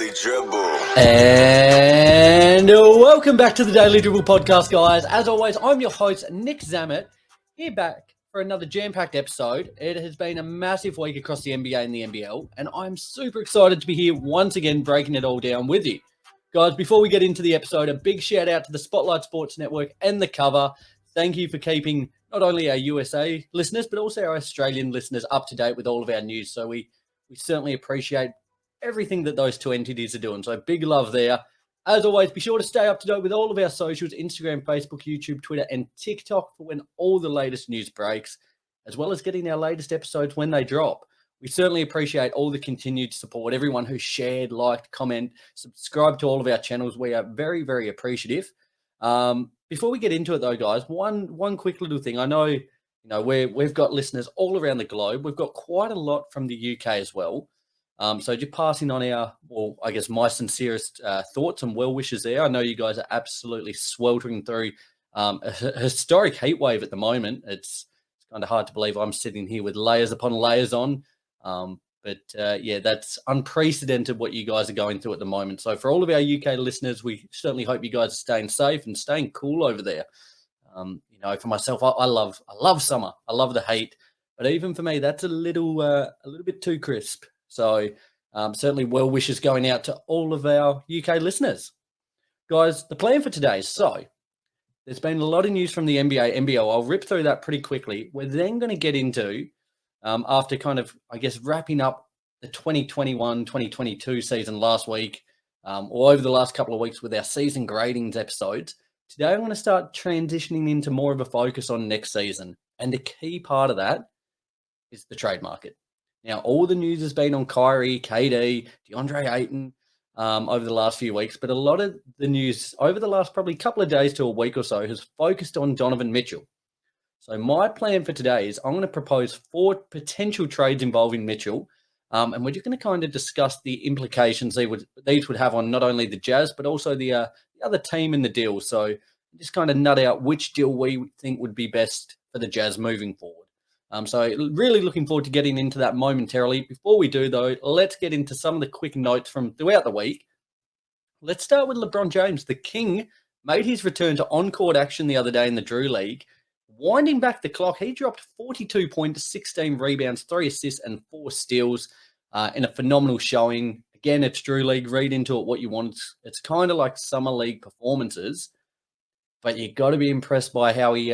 Daily Dribble. And welcome back to the Daily Dribble podcast, guys. As always, I'm your host, Nick Zammit, here back for another jam-packed episode. It has been a massive week across the NBA and the NBL, and I'm super excited to be here once again breaking it all down with you. Guys, before we get into the episode, a big shout out to the Spotlight Sports Network and The Cover. Thank you for keeping not only our USA listeners, but also our Australian listeners up to date with all of our news. So we certainly appreciate everything that those two entities are doing. So big love there. As always, be sure to stay up to date with all of our socials, Instagram, Facebook, YouTube, Twitter, and TikTok for when all the latest news breaks, as well as getting our latest episodes when they drop. We certainly appreciate all the continued support, everyone who shared, liked, comment, subscribed to all of our channels. We are very, very appreciative. Before we get into it, though, guys, one quick little thing. I know, we've got listeners all around the globe. We've got quite a lot from the UK as well. So just passing on my sincerest thoughts and well wishes there. I know you guys are absolutely sweltering through a historic heat wave at the moment. It's kind of hard to believe I'm sitting here with layers upon layers on. That's unprecedented what you guys are going through at the moment. So for all of our UK listeners, we certainly hope you guys are staying safe and staying cool over there. For myself, I love summer. I love the heat, but even for me, that's a little bit too crisp. So certainly well wishes going out to all of our UK listeners. Guys, the plan for today is there's been a lot of news from the NBA, NBL. I'll rip through that pretty quickly. We're then going to get into, after kind of, wrapping up the 2021-2022 season last week, or over the last couple of weeks with our season gradings episodes. Today, I'm going to start transitioning into more of a focus on next season. And the key part of that is the trade market. Now, all the news has been on Kyrie, KD, DeAndre Ayton over the last few weeks, but a lot of the news over the last probably couple of days to a week or so has focused on Donovan Mitchell. So my plan for today is I'm going to propose 4 potential trades involving Mitchell, and we're just going to kind of discuss the implications these would have on not only the Jazz, but also the other team in the deal. So just kind of nut out which deal we think would be best for the Jazz moving forward. So really looking forward to getting into that momentarily. Before we do, though, let's get into some of the quick notes from throughout the week. Let's start with LeBron James. The King made his return to on-court action the other day in the Drew League. Winding back the clock, he dropped 42 points, 16 rebounds, 3 assists, and 4 steals in a phenomenal showing. Again, it's Drew League. Read into it what you want. It's kind of like summer league performances, but you got to be impressed by how he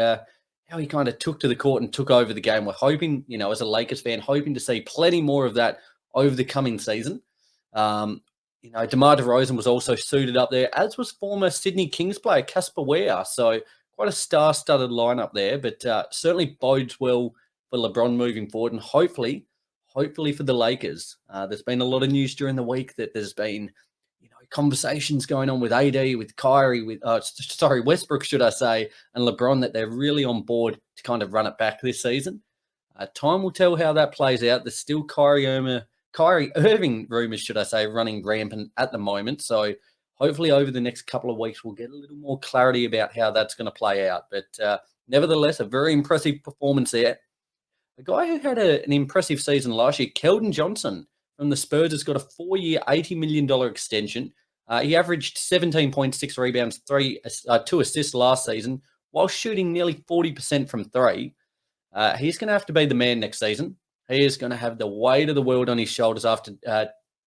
kind of took to the court and took over the game. We're hoping, as a Lakers fan, hoping to see plenty more of that over the coming season. DeMar DeRozan was also suited up there, as was former Sydney Kings player Casper Ware. So quite a star-studded lineup there, but certainly bodes well for LeBron moving forward, and hopefully for the Lakers. There's been a lot of news during the week that there's been conversations going on with AD, with Kyrie, Westbrook, should I say, and LeBron, that they're really on board to kind of run it back this season. Time will tell how that plays out. There's still Kyrie Irving rumors, should I say, running rampant at the moment. So hopefully over the next couple of weeks, we'll get a little more clarity about how that's going to play out. But nevertheless, a very impressive performance there. A guy who had an impressive season last year, Keldon Johnson from the Spurs, has got a 4-year, $80 million extension. He averaged 17.6 rebounds, 2 assists last season, while shooting nearly 40% from 3. He's going to have to be the man next season. He is going to have the weight of the world on his shoulders after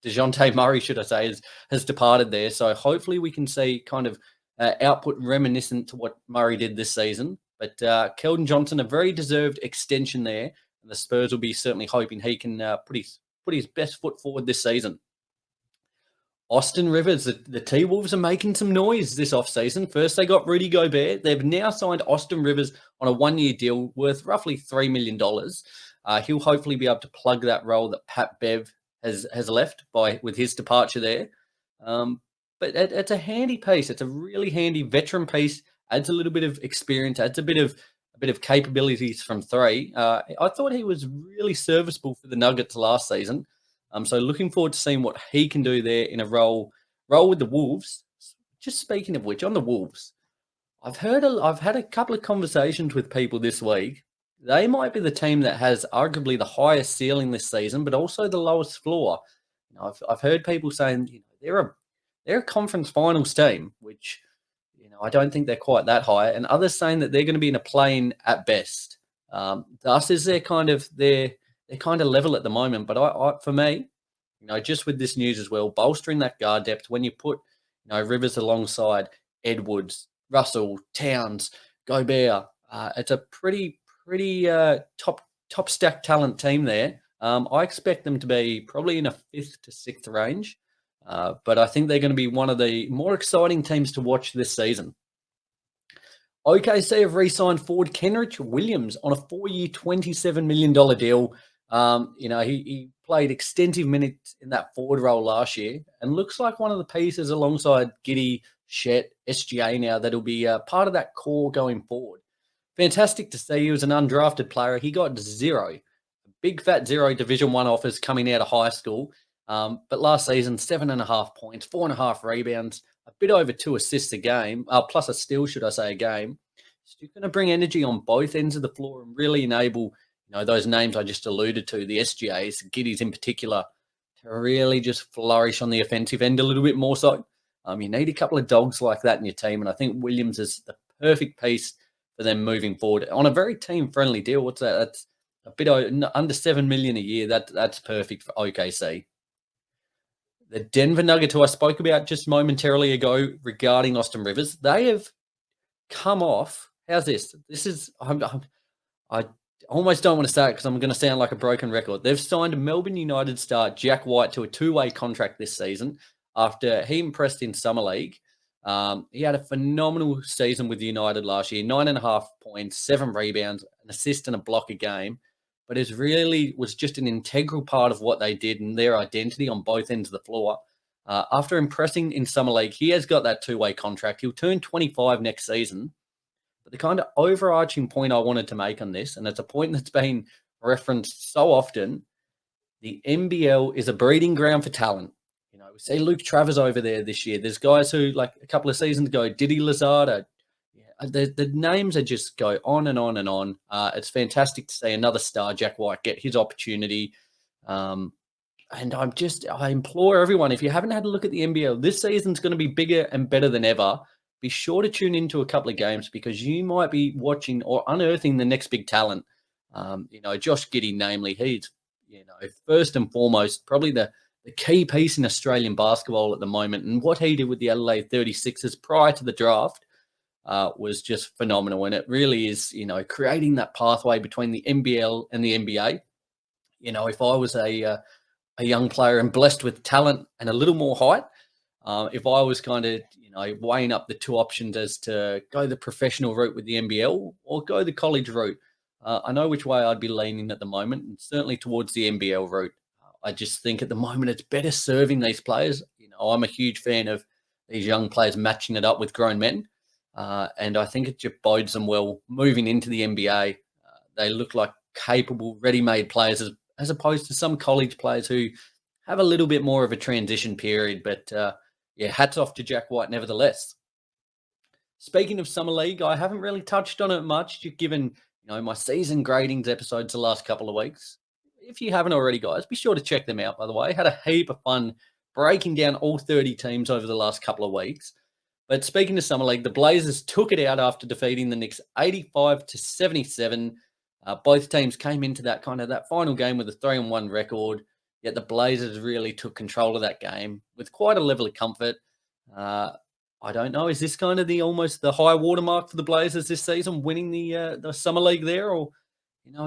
DeJounte Murray, should I say, has departed there. So hopefully we can see kind of output reminiscent to what Murray did this season. But Keldon Johnson, a very deserved extension there. And the Spurs will be certainly hoping he can put his best foot forward this season. Austin Rivers, the T-Wolves are making some noise this offseason. First, they got Rudy Gobert. They've now signed Austin Rivers on a 1-year deal worth roughly $3 million. He'll hopefully be able to plug that role that Pat Bev has left with his departure there. But it's a handy piece. It's a really handy veteran piece. Adds a little bit of experience. Adds a bit of capabilities from 3. I thought he was really serviceable for the Nuggets last season. So looking forward to seeing what he can do there in a role with the Wolves. Just speaking of which, on the Wolves, I've had a couple of conversations with people this week. They might be the team that has arguably the highest ceiling this season, but also the lowest floor. I've heard people saying they're a they're a conference finals team, which I don't think they're quite that high. And others saying that they're going to be in a play-in at best. Thus is their kind of level at the moment. But for me, just with this news as well, bolstering that guard depth when you put Rivers alongside Edwards, Russell, Towns, Gobert. It's a pretty top stack talent team there. I expect them to be probably in a 5th to 6th range, but I think they're going to be one of the more exciting teams to watch this season. OKC have re-signed forward Kenrich Williams on a 4-year, $27 million deal. He played extensive minutes in that forward role last year and looks like one of the pieces alongside Giddey, Shet, SGA now that'll be part of that core going forward. Fantastic to see. He was an undrafted player. He got 0, big fat 0 Division 1 offers coming out of high school. But last season, 7.5 points, 4.5 rebounds, a bit over 2 assists a game, plus a steal, should I say, a game. Still going to bring energy on both ends of the floor and really enable, those names I just alluded to, the SGAs, Giddies in particular, to really just flourish on the offensive end a little bit more so. You need a couple of dogs like that in your team, and I think Williams is the perfect piece for them moving forward on a very team-friendly deal. What's that? That's a bit under $7 million a year. That's perfect for OKC. The Denver Nuggets, who I spoke about just momentarily ago regarding Austin Rivers, they have come off. How's this? This is I almost don't want to say it because I'm going to sound like a broken record. They've signed Melbourne United star Jack White to a 2-way contract this season after he impressed in Summer League. He had a phenomenal season with United last year, 9.5 points, 7 rebounds, an assist and a block a game. But it really was just an integral part of what they did and their identity on both ends of the floor. After impressing in Summer League, he has got that 2-way contract. He'll turn 25 next season. But the kind of overarching point I wanted to make on this, and it's a point that's been referenced so often, the NBL is a breeding ground for talent. We see Luke Travers over there this year. There's guys who, like a couple of seasons ago, Diddy Lazard. The names are just go on and on and on. It's fantastic to see another star, Jack White, get his opportunity. And I implore everyone, if you haven't had a look at the NBL, this season's going to be bigger and better than ever. Be sure to tune into a couple of games because you might be watching or unearthing the next big talent. Josh Giddey, namely, he's, first and foremost, probably the key piece in Australian basketball at the moment. And what he did with the Adelaide 36ers prior to the draft was just phenomenal. And it really is, creating that pathway between the NBL and the NBA. If I was a young player and blessed with talent and a little more height, if I was kind of, weighing up the two options as to go the professional route with the NBL or go the college route, I know which way I'd be leaning at the moment, and certainly towards the NBL route. I just think at the moment it's better serving these players. I'm a huge fan of these young players matching it up with grown men, and I think it just bodes them well moving into the NBA. They look like capable, ready-made players as opposed to some college players who have a little bit more of a transition period. But hats off to Jack White nevertheless. Speaking of Summer League, I haven't really touched on it much, given my season gradings episodes the last couple of weeks. If you haven't already, guys, be sure to check them out, by the way. Had a heap of fun breaking down all 30 teams over the last couple of weeks. But speaking of Summer League, the Blazers took it out after defeating the Knicks 85-77. Both teams came into that final game with a 3-1 record, yet the Blazers really took control of that game with quite a level of comfort. I don't know, is this kind of almost the high watermark for the Blazers this season, winning the Summer League there, or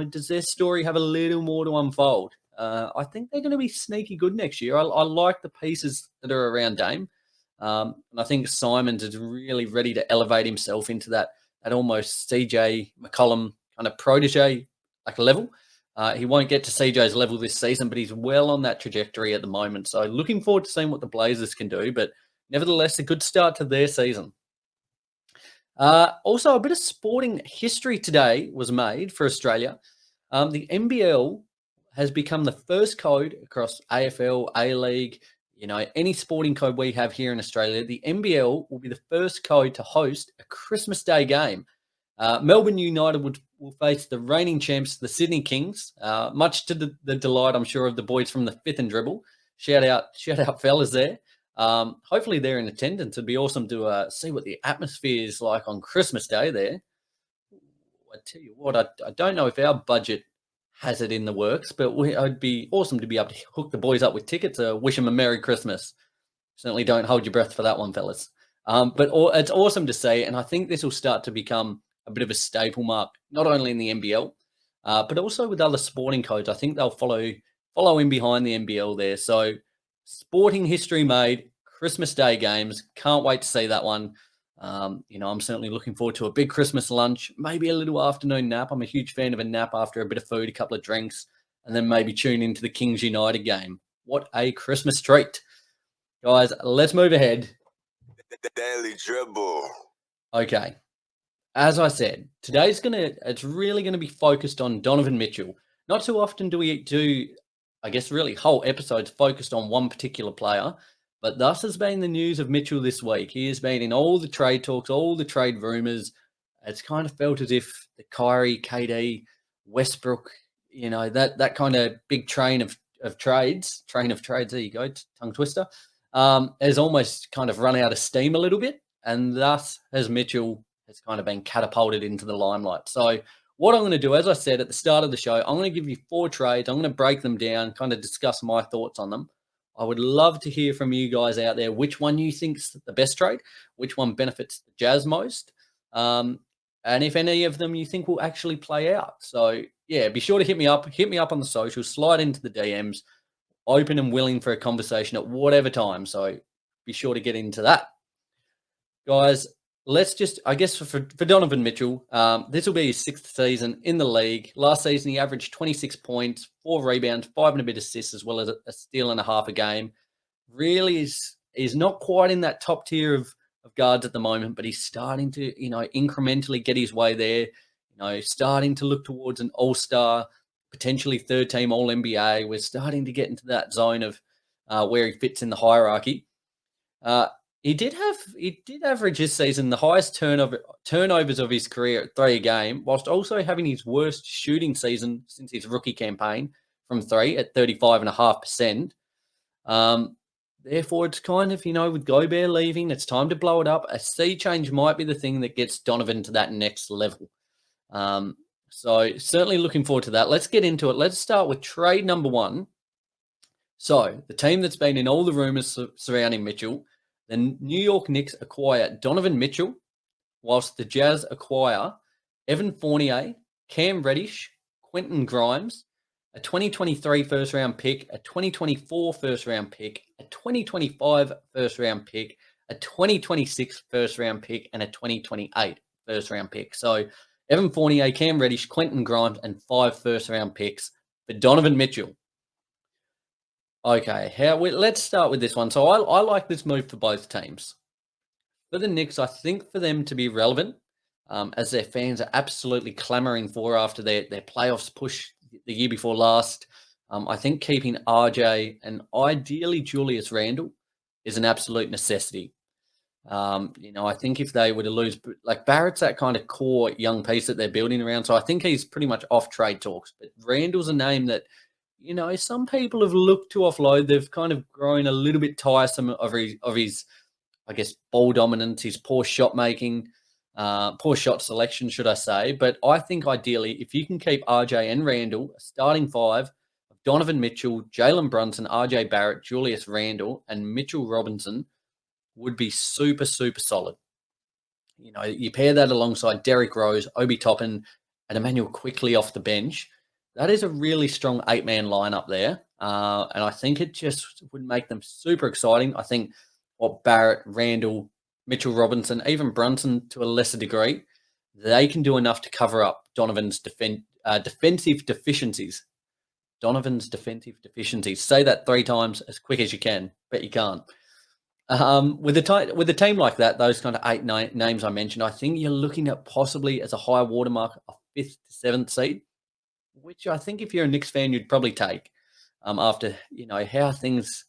does their story have a little more to unfold? I think they're going to be sneaky good next year. I like the pieces that are around Dame. And I think Simons is really ready to elevate himself into that almost CJ McCollum kind of protege level. He won't get to CJ's level this season, but he's well on that trajectory at the moment. So looking forward to seeing what the Blazers can do, but nevertheless, a good start to their season. Also, a bit of sporting history today was made for Australia. The NBL has become the first code across AFL, A-League, any sporting code we have here in Australia. The NBL will be the first code to host a Christmas Day game. Melbourne United will face the reigning champs, the Sydney Kings, much to the delight, I'm sure, of the boys from the Fifth and Dribble. Shout out fellas there. Hopefully they're in attendance. It'd be awesome to see what the atmosphere is like on Christmas Day there. I tell you what, I don't know if our budget has it in the works, but it'd be awesome to be able to hook the boys up with tickets. Wish them a Merry Christmas. Certainly don't hold your breath for that one, fellas. It's awesome to see, and I think this will start to become a bit of a staple mark, not only in the NBL, but also with other sporting codes. I think they'll follow in behind the NBL there. So, sporting history made, Christmas Day games. Can't wait to see that one. I'm certainly looking forward to a big Christmas lunch, maybe a little afternoon nap. I'm a huge fan of a nap after a bit of food, a couple of drinks, and then maybe tune into the Kings United game. What a Christmas treat. Guys, let's move ahead. The Daily Dribble. Okay. As I said, it's really gonna be focused on Donovan Mitchell. Not too often do we do, I guess, really whole episodes focused on one particular player, but thus has been the news of Mitchell this week. He has been in all the trade talks, all the trade rumors. It's kind of felt as if the Kyrie, KD, Westbrook, that kind of big train of trades. There you go, tongue twister. Has almost kind of run out of steam a little bit, and thus has Mitchell has kind of been catapulted into the limelight. So what I'm going to do, as I said at the start of the show, I'm going to give you 4 trades. I'm going to break them down, kind of discuss my thoughts on them. I would love to hear from you guys out there which one you think's the best trade, which one benefits the Jazz most, and if any of them you think will actually play out. So yeah, be sure to hit me up on the socials, slide into the DMs. Open and willing for a conversation at whatever time. So be sure to get into that. Guys, let's just, I guess for Donovan Mitchell, this will be his 6th season in the league. Last season, he averaged 26 points, 4 rebounds, 5 and a bit assists, as well as a steal and a half a game. Really is not quite in that top tier of guards at the moment, but he's starting to, incrementally get his way there, starting to look towards an all-star, potentially 3rd-team All-NBA. We're starting to get into that zone of where he fits in the hierarchy. He did average this season the highest turnovers of his career at 3 a game, whilst also having his worst shooting season since his rookie campaign from 3 at 35.5%. Therefore, it's kind of, with Gobert leaving, it's time to blow it up. A sea change might be the thing that gets Donovan to that next level. So certainly looking forward to that. Let's get into it. Let's start with trade number 1. So the team that's been in all the rumors surrounding Mitchell, the New York Knicks acquire Donovan Mitchell, whilst the Jazz acquire Evan Fournier, Cam Reddish, Quentin Grimes, a 2023 first-round pick, a 2024 first-round pick, a 2025 first-round pick, a 2026 first-round pick, and a 2028 first-round pick. So Evan Fournier, Cam Reddish, Quentin Grimes, and 5 first-round picks for Donovan Mitchell. Okay, let's start with this one. So I like this move for both teams. For the Knicks, I think for them to be relevant, as their fans are absolutely clamoring for after their playoffs push the year before last, I think keeping RJ and ideally Julius Randle is an absolute necessity. I think if they were to lose, like Barrett's that kind of core young piece that they're building around. So I think he's pretty much off trade talks. But Randall's a name that, some people have looked to offload. They've kind of grown a little bit tiresome of his I guess, ball dominance, his poor shot making, poor shot selection, should I say. But I think ideally, if you can keep RJ and Randall, a starting 5 of Donovan Mitchell, Jalen Brunson, RJ Barrett, Julius Randall, and Mitchell Robinson, would be super, super solid. You pair that alongside Derrick Rose, Obi Toppin, and Emmanuel quickly off the bench. That is a really strong 8-man lineup there. And I think it just would make them super exciting. I think Barrett, Randall, Mitchell Robinson, even Brunson to a lesser degree, they can do enough to cover up Donovan's defensive deficiencies. Donovan's defensive deficiencies. Say that 3 times as quick as you can. Bet you can't. With a team like that, those kind of 8 names I mentioned, I think you're looking at possibly as a high watermark a 5th to 7th seed, which I think if you're a Knicks fan, you'd probably take. After how things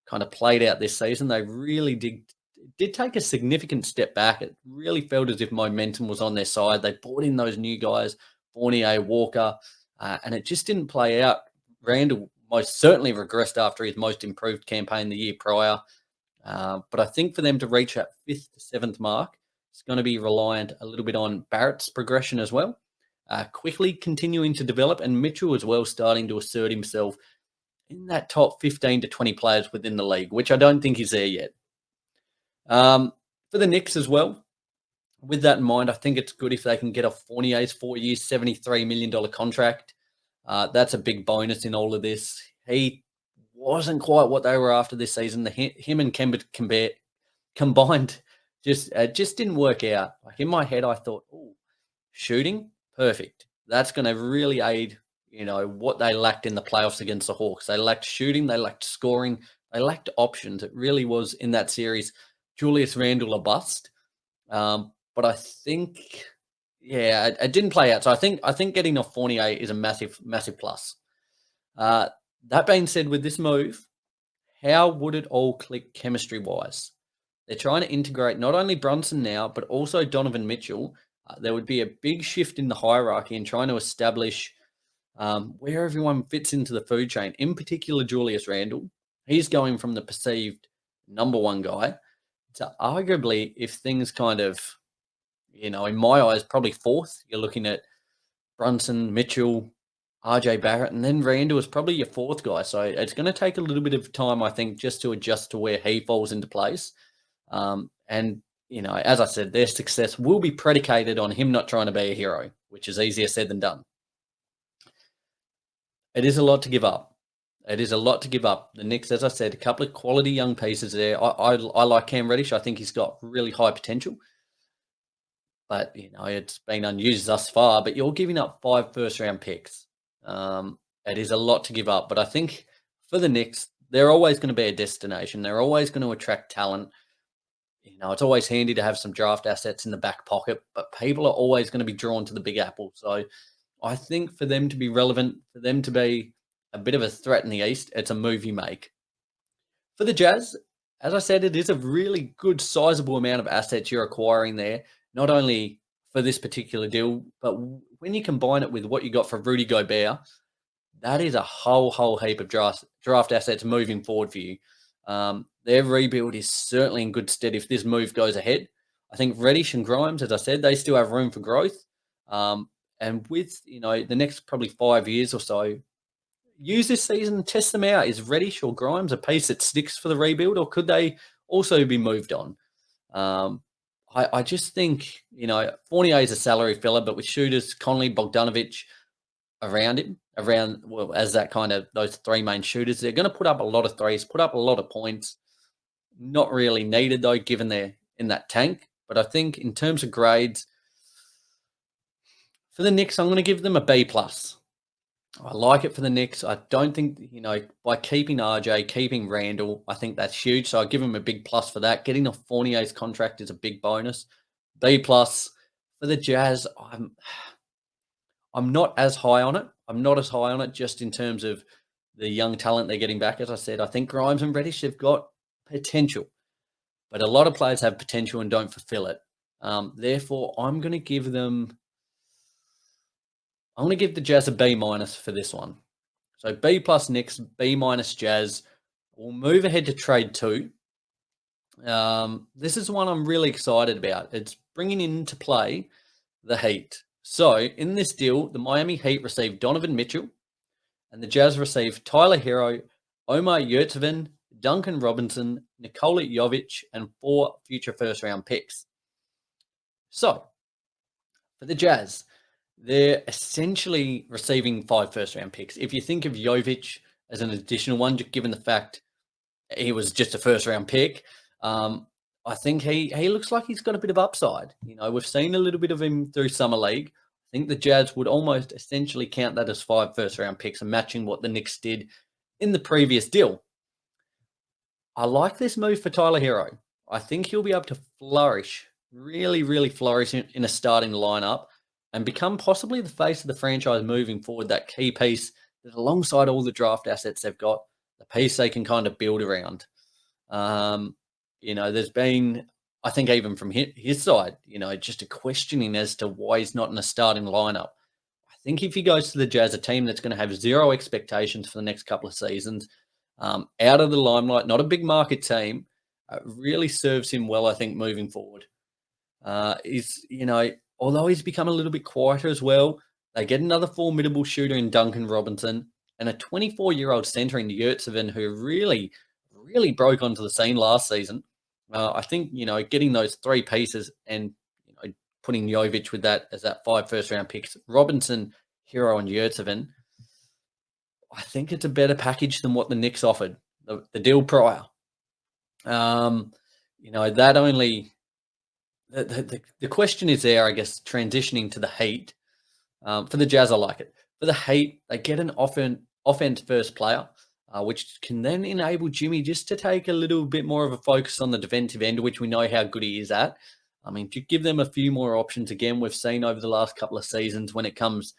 kind of played out this season, they really did take a significant step back. It really felt as if momentum was on their side. They brought in those new guys, Fournier, Walker, and it just didn't play out. Randall most certainly regressed after his most improved campaign the year prior. But I think for them to reach that 5th to 7th mark, it's going to be reliant a little bit on Barrett's progression as well, quickly continuing to develop, and Mitchell as well starting to assert himself in that top 15 to 20 players within the league, which I don't think is there yet. For the Knicks as well, with that in mind, I think it's good if they can get off Fournier's 4 years, $73 million contract. That's a big bonus in all of this. He wasn't quite what they were after this season. Him and Kemba combined just didn't work out. Like in my head, I thought, oh, shooting, perfect. That's going to really aid, what they lacked in the playoffs against the Hawks. They lacked shooting, they lacked scoring, they lacked options. It really was in that series, Julius Randle a bust. But I think, it didn't play out. So I think getting off Fournier is a massive, massive plus. That being said, with this move, how would it all click chemistry-wise? They're trying to integrate not only Brunson now, but also Donovan Mitchell. There would be a big shift in the hierarchy in trying to establish where everyone fits into the food chain, in particular Julius Randle. He's going from the perceived number one guy to arguably, if things kind of, in my eyes, probably fourth. You're looking at Brunson, Mitchell, RJ Barrett, and then Randle is probably your fourth guy. So it's going to take a little bit of time, I think, just to adjust to where he falls into place. And, as I said, their success will be predicated on him not trying to be a hero, which is easier said than done. It is a lot to give up. The Knicks, as I said, a couple of quality young pieces there. I like Cam Reddish. I think he's got really high potential. But, it's been unused thus far. But you're giving up 5 first-round picks. It is a lot to give up. But I think for the Knicks, they're always going to be a destination. They're always going to attract talent. It's always handy to have some draft assets in the back pocket. But people are always going to be drawn to the Big Apple. So I think for them to be relevant, for them to be a bit of a threat in the East, it's a move you make. For the Jazz, as I said, it is a really good, sizable amount of assets you're acquiring there, not only for this particular deal, but when you combine it with what you got for Rudy Gobert, that is a whole heap of draft assets moving forward for you. Their rebuild is certainly in good stead if this move goes ahead. I think Reddish and Grimes, as I said, they still have room for growth. And with, the next probably 5 years or so, use this season and test them out. Is Reddish or Grimes a piece that sticks for the rebuild, or could they also be moved on? I just think, Fournier is a salary filler, but with shooters, Conley, Bogdanovic around him, as that kind of those 3 main shooters, they're going to put up a lot of threes, put up a lot of points. Not really needed, though, given they're in that tank. But I think in terms of grades, for the Knicks, I'm going to give them a B+. I like it for the Knicks. I don't think, by keeping RJ, keeping Randall, I think that's huge. So I give them a big plus for that. Getting off Fournier's contract is a big bonus. B+. For the Jazz, I'm not as high on it. I'm not as high on it just in terms of the young talent they're getting back. As I said, I think Grimes and Reddish have got potential. But a lot of players have potential and don't fulfill it. Therefore, I'm going to give the Jazz a B- for this one. So B+ Knicks, B- Jazz. We'll move ahead to trade 2. This is one I'm really excited about. It's bringing into play the Heat. So in this deal, the Miami Heat received Donovan Mitchell, and the Jazz received Tyler Hero, Omar Yurtseven, Duncan Robinson, Nikola Jovic, and 4 future first-round picks. So for the Jazz, they're essentially receiving 5 first-round picks. If you think of Jovic as an additional one, given the fact he was just a first-round pick, I think he looks like he's got a bit of upside. We've seen a little bit of him through Summer League. I think the Jazz would almost essentially count that as 5 first-round picks and matching what the Knicks did in the previous deal. I like this move for Tyler Hero. I think he'll be able to flourish, really, really flourish in a starting lineup and become possibly the face of the franchise moving forward, that key piece that alongside all the draft assets they've got, the piece they can kind of build around. There's been, I think even from his side, just a questioning as to why he's not in a starting lineup. I think if he goes to the Jazz, a team that's going to have zero expectations for the next couple of seasons, out of the limelight, not a big market team, really serves him well, I think, moving forward. Although he's become a little bit quieter as well, they get another formidable shooter in Duncan Robinson and a 24-year-old center in Yurtseven who really, really broke onto the scene last season. I think, getting those three pieces and, putting Jovic with that as that 5 first-round picks, Robinson, Hero, and Yurtseven, I think it's a better package than what the Knicks offered, the deal prior. That only... The question is there, I guess, transitioning to the Heat. For the Jazz, I like it. For the Heat, they get an offense first player, which can then enable Jimmy just to take a little bit more of a focus on the defensive end, which we know how good he is at. I mean, to give them a few more options, again, we've seen over the last couple of seasons when it comes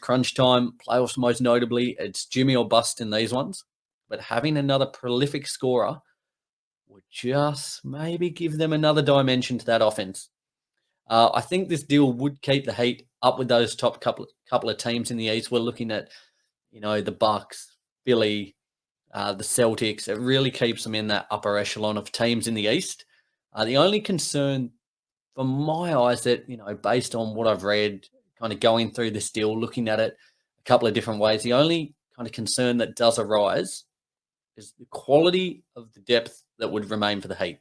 crunch time, playoffs most notably, it's Jimmy or bust in these ones. But having another prolific scorer would just maybe give them another dimension to that offense. I think this deal would keep the Heat up with those top couple of teams in the East. We're looking at, the Bucks, Philly, the Celtics. It really keeps them in that upper echelon of teams in the East. The only concern from my eyes that, based on what I've read, kind of going through this deal, looking at it a couple of different ways, the only kind of concern that does arise is the quality of the depth that would remain for the Heat.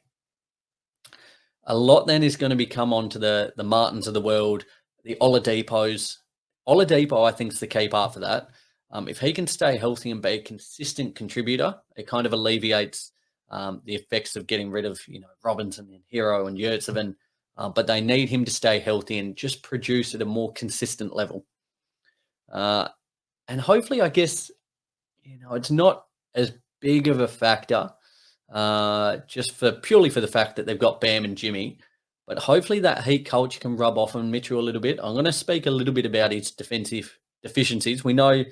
A lot then is going to be come on to the Martins of the world, the Oladipos. Oladipo, I think, is the key part for that. If he can stay healthy and be a consistent contributor, it kind of alleviates the effects of getting rid of, Robinson and Hero and Yurtseven. But they need him to stay healthy and just produce at a more consistent level. And hopefully, I guess, it's not as big of a factor just purely for the fact that they've got Bam and Jimmy. But hopefully that Heat culture can rub off on Mitchell a little bit. I'm going to speak a little bit about his defensive deficiencies. We know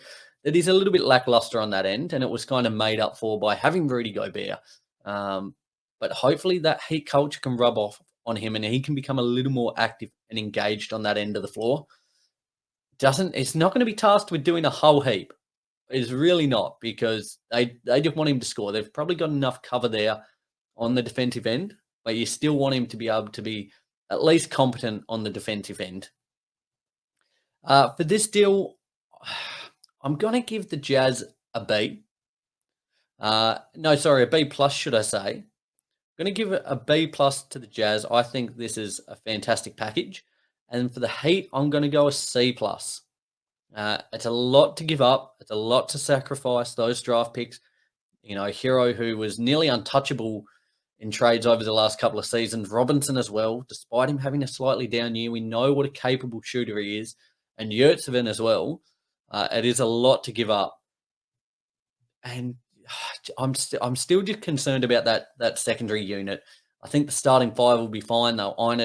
that he's a little bit lackluster on that end, and it was kind of made up for by having Rudy Gobert. But hopefully that Heat culture can rub off on him and he can become a little more active and engaged on that end of the floor. It's not going to be tasked with doing a whole heap. It's really not, because they just want him to score. They've probably got enough cover there on the defensive end, but you still want him to be able to be at least competent on the defensive end. For this deal, I'm going to give the Jazz a B. A B plus, should I say. I'm going to give it a B plus to the Jazz. I think this is a fantastic package. And for the Heat, I'm going to go a C plus. It's a lot to give up. It's a lot to sacrifice those draft picks. Hero, who was nearly untouchable in trades over the last couple of seasons. Robinson as well, despite him having a slightly down year. We know what a capable shooter he is. And Yurtseven as well. It is a lot to give up. And I'm still just concerned about that secondary unit. I think the starting five will be fine. They'll iron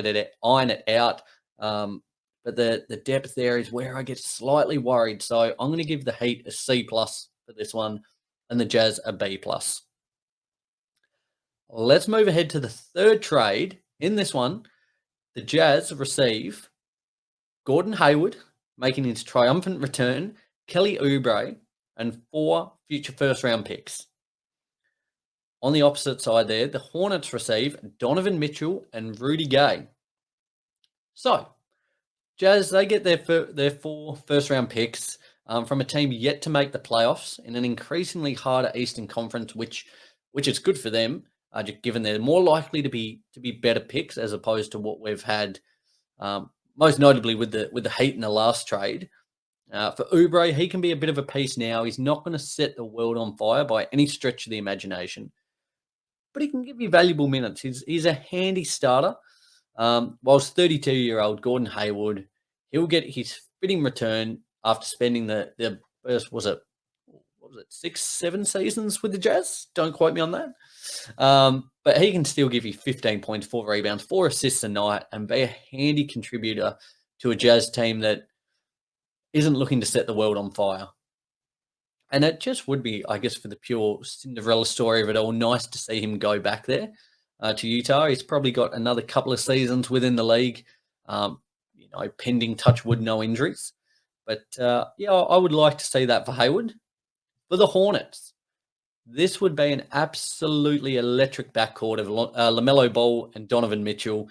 it out. But the depth there is where I get slightly worried. So I'm going to give the Heat a C plus for this one and the Jazz a B plus. Let's move ahead to the third trade. In this one, the Jazz receive Gordon Hayward, making his triumphant return, Kelly Oubre, and 4 future first-round picks. On the opposite side there, the Hornets receive Donovan Mitchell and Rudy Gay. So, Jazz, they get their 4 first-round picks from a team yet to make the playoffs in an increasingly harder Eastern Conference, which is good for them, just given they're more likely to be better picks as opposed to what we've had, most notably with the Heat in the last trade. For Oubre, he can be a bit of a piece now. He's not going to set the world on fire by any stretch of the imagination, but he can give you valuable minutes. He's a handy starter. Whilst 32-year-old Gordon Hayward, he'll get his fitting return after spending the first, was it 6-7 seasons with the Jazz? Don't quote me on that. But he can still give you 15 points, 4 rebounds, 4 assists a night, and be a handy contributor to a Jazz team that isn't looking to set the world on fire. And it just would be, I guess, for the pure Cinderella story of it all, nice to see him go back there to Utah. He's probably got another couple of seasons within the league, pending touch wood, no injuries. But, I would like to see that for Hayward. For the Hornets, This would be an absolutely electric backcourt of LaMelo Ball and Donovan Mitchell.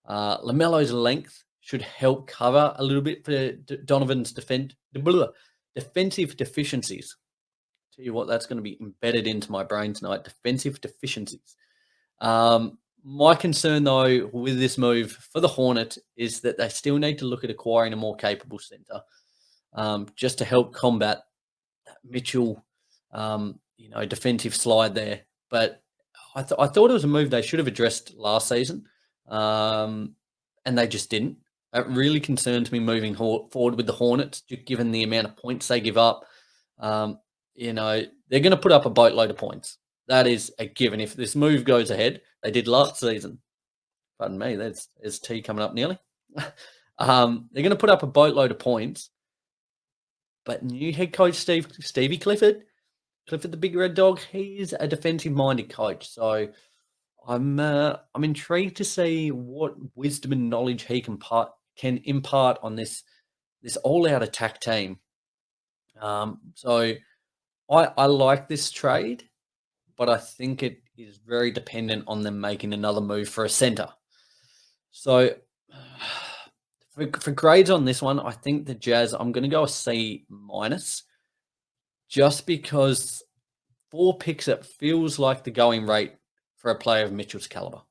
LaMelo's length should help cover a little bit for Donovan's defensive deficiencies. Tell you what, that's going to be embedded into my brain tonight. Defensive deficiencies. My concern, though, with this move for the Hornets is that they still need to look at acquiring a more capable center, just to help combat Mitchell, defensive slide there. But I thought it was a move they should have addressed last season, and they just didn't. It really concerns me moving forward with the Hornets, given the amount of points they give up. They're going to put up a boatload of points. That is a given. If this move goes ahead, they did last season. Pardon me, there's tea coming up nearly. They're going to put up a boatload of points. But new head coach Stevie Clifford the Big Red Dog, he is a defensive-minded coach. So I'm intrigued to see what wisdom and knowledge he can impart on this all-out attack team. So I like this trade, but I think it is very dependent on them making another move for a center. So for grades on this one, I think the Jazz, I'm going to go a C-, just because 4 picks, it feels like the going rate for a player of Mitchell's caliber.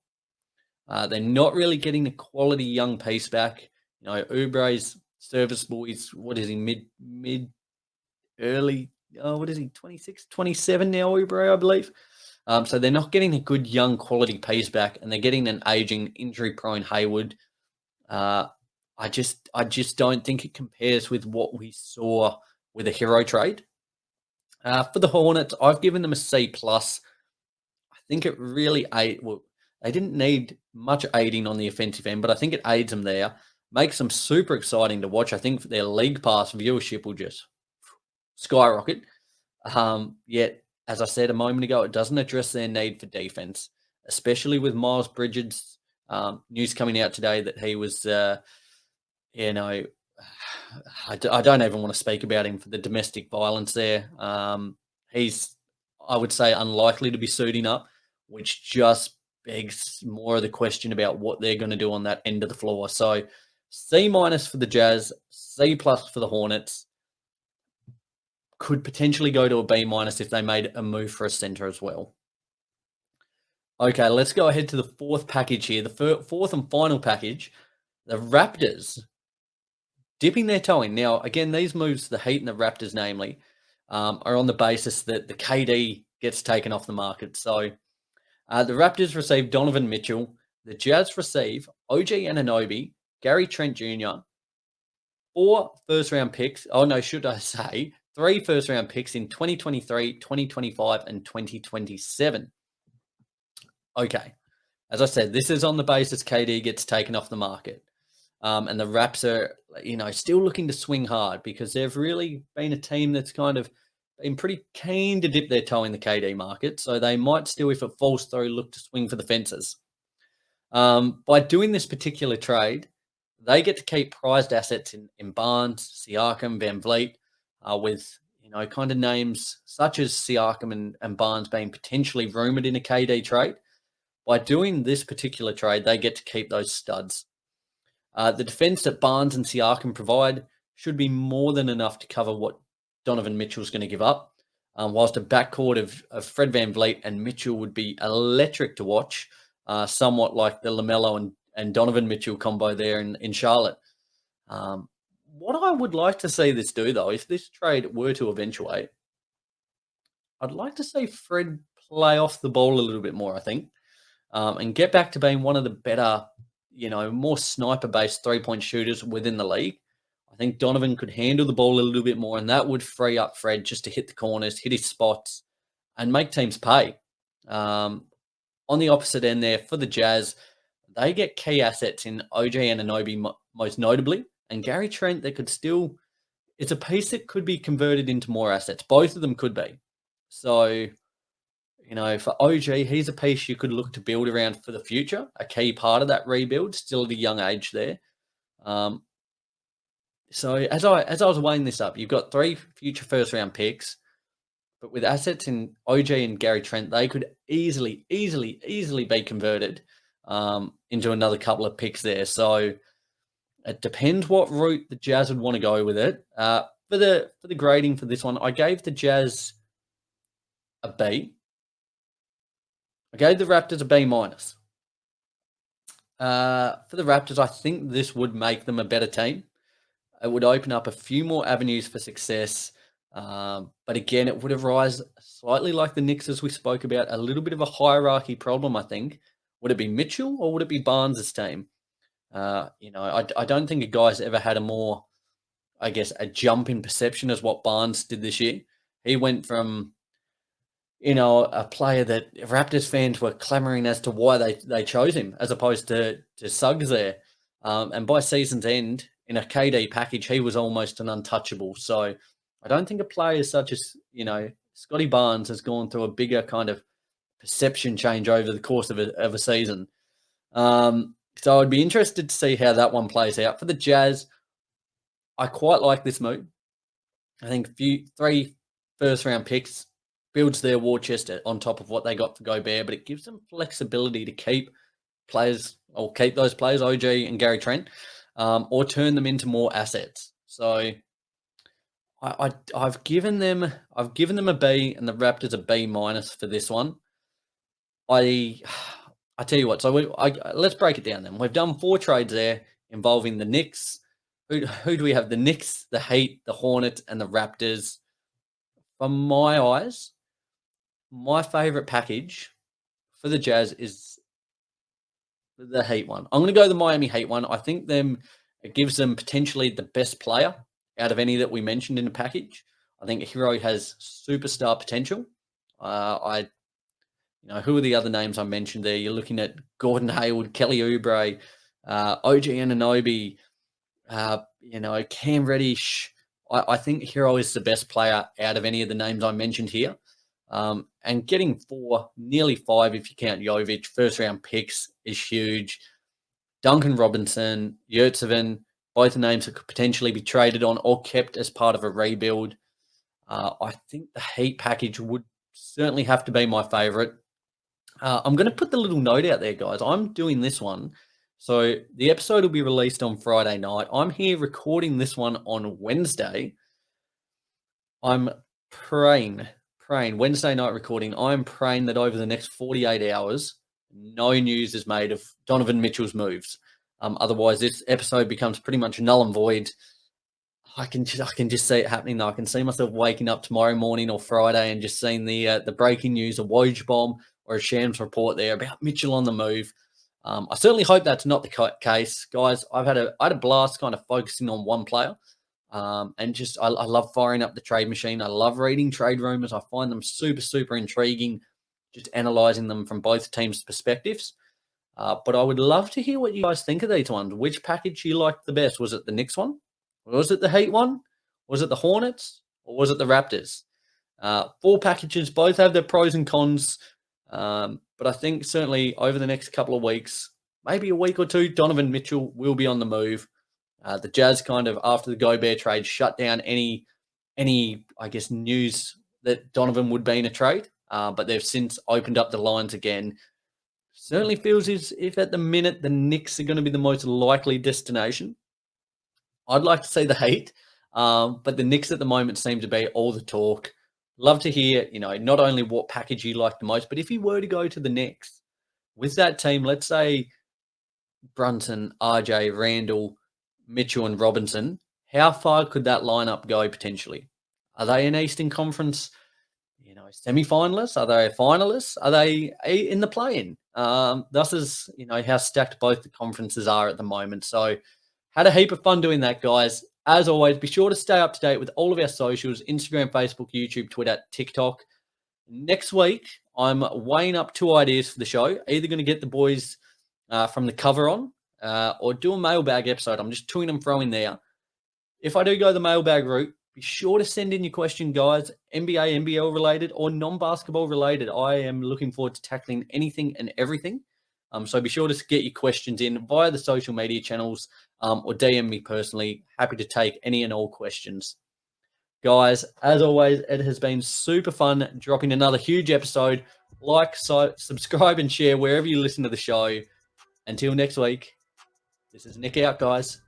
They're not really getting the quality young piece back. Oubre's serviceable. He's, what is he, early, what is he, 26, 27 now, Oubre, I believe. So they're not getting a good young quality piece back, and they're getting an aging, injury-prone Hayward. I just don't think it compares with what we saw with a hero trade. For the Hornets, I've given them a C+. I think it really they didn't need much aiding on the offensive end, but I think it aids them there. Makes them super exciting to watch. I think their league pass viewership will just skyrocket. Yet, as I said a moment ago, it doesn't address their need for defense, especially with Miles Bridges. News coming out today that he was, I don't even want to speak about him for the domestic violence there. He's, I would say, unlikely to be suiting up, which just begs more of the question about what they're going to do on that end of the floor. So C- for the Jazz, C+ for the Hornets. Could potentially go to a B- if they made a move for a center as well. Okay, let's go ahead to the fourth package here. The fourth and final package, the Raptors dipping their toe in. Now, again, these moves, the Heat and the Raptors namely, are on the basis that the KD gets taken off the market. So the Raptors receive Donovan Mitchell. The Jazz receive OG Anunoby, Gary Trent Jr., 4 first-round picks. Oh, no, should I say 3 first-round picks in 2023, 2025, and 2027. Okay. As I said, this is on the basis KD gets taken off the market. And the Raps are, still looking to swing hard because they've really been a team that's kind of been pretty keen to dip their toe in the KD market. So they might still, if it falls through, look to swing for the fences. By doing this particular trade, they get to keep prized assets in Barnes, Siakam, Van Vliet, with, kind of names such as Siakam and Barnes being potentially rumored in a KD trade. By doing this particular trade, they get to keep those studs. The defense that Barnes and Siakam provide should be more than enough to cover what Donovan Mitchell's going to give up, whilst a backcourt of Fred Van Vliet and Mitchell would be electric to watch, somewhat like the LaMelo and Donovan Mitchell combo there in Charlotte. What I would like to see this do, though, if this trade were to eventuate, I'd like to see Fred play off the ball a little bit more, I think, and get back to being one of the better, more sniper-based three-point shooters within the league. I think Donovan could handle the ball a little bit more, and that would free up Fred just to hit the corners, hit his spots, and make teams pay. On the opposite end there, for the Jazz, they get key assets in OG Anunoby most notably, and Gary Trent that could still, it's a piece that could be converted into more assets. Both of them could be. So, for OG, he's a piece you could look to build around for the future, a key part of that rebuild, still at a young age there. So as I was weighing this up, you've got 3 future first-round picks, but with assets in OG and Gary Trent, they could easily be converted into another couple of picks there. So it depends what route the Jazz would want to go with it. For the grading for this one, I gave the Jazz a B. I gave the Raptors a B minus. For the Raptors, I think this would make them a better team. It would open up a few more avenues for success. But again, it would have rise slightly like the Knicks, as we spoke about, a little bit of a hierarchy problem, I think. Would it be Mitchell or would it be Barnes' team? I don't think a guy's ever had a more, I guess, a jump in perception as what Barnes did this year. He went from, a player that Raptors fans were clamoring as to why they chose him, as opposed to Suggs there. And by season's end, in a KD package, he was almost an untouchable. So I don't think a player such as, Scotty Barnes has gone through a bigger kind of perception change over the course of a season. So I'd be interested to see how that one plays out. For the Jazz, I quite like this move. I think 3 first-round picks builds their war chest on top of what they got for Gobert, but it gives them flexibility to keep those players, OG and Gary Trent, or turn them into more assets. So I've given them a B and the Raptors a B minus for this one. I tell you what. So let's break it down then. We've done 4 trades there involving the Knicks. Who do we have? The Knicks, the Heat, the Hornets, and the Raptors. From my eyes, my favorite package for the Jazz is the Heat one. I'm going to go the Miami Heat one. I think it gives them potentially the best player out of any that we mentioned in the package. I think Hero has superstar potential. Who are the other names I mentioned there? You're looking at Gordon Hayward, Kelly Oubre, OG Anunoby, Cam Reddish. I think Hero is the best player out of any of the names I mentioned here. And getting 4, nearly 5 if you count Jovic, first-round picks is huge. Duncan Robinson, Yurtseven, both names that could potentially be traded on or kept as part of a rebuild. I think the Heat package would certainly have to be my favorite. I'm going to put the little note out there, guys. I'm doing this one. So the episode will be released on Friday night. I'm here recording this one on Wednesday. I'm praying, Wednesday night recording, I'm praying that over the next 48 hours, no news is made of Donovan Mitchell's moves. Otherwise, this episode becomes pretty much null and void. I can just see it happening, though. I can see myself waking up tomorrow morning or Friday and just seeing the breaking news, a Woj bomb or a Shams report there about Mitchell on the move. I certainly hope that's not the case, guys. I had a blast kind of focusing on one player. And just I love firing up the trade machine. I love reading trade rumors. I find them super intriguing, just analyzing them from both teams' perspectives. But I would love to hear what you guys think of these ones. Which package you liked the best? Was it the Knicks one? Was it the Heat one? Was it the Hornets? Or was it the Raptors? 4 packages, both have their pros and cons. But I think certainly over the next couple of weeks, maybe a week or two, Donovan Mitchell will be on the move. The Jazz kind of, after the Gobert trade, shut down any I guess, news that Donovan would be in a trade. But they've since opened up the lines again. Certainly feels as if at the minute the Knicks are going to be the most likely destination. I'd like to see the Heat, but the Knicks at the moment seem to be all the talk. Love to hear, not only what package you like the most, but if you were to go to the Knicks with that team, let's say Brunson, RJ, Randall, Mitchell, and Robinson, how far could that lineup go potentially? Are they an Eastern Conference, semi-finalists? Are they finalists? Are they in the play-in? Thus is, how stacked both the conferences are at the moment. So had a heap of fun doing that, guys. As always, be sure to stay up to date with all of our socials, Instagram, Facebook, YouTube, Twitter, TikTok. Next week, I'm weighing up 2 ideas for the show. Either going to get the boys from the cover on or do a mailbag episode. I'm just toing and throwing there. If I do go the mailbag route, be sure to send in your question, guys. NBA, NBL related or non-basketball related. I am looking forward to tackling anything and everything. So be sure to get your questions in via the social media channels or DM me personally. Happy to take any and all questions. Guys, as always, it has been super fun dropping another huge episode. Like, subscribe, and share wherever you listen to the show. Until next week, this is Nick out, guys.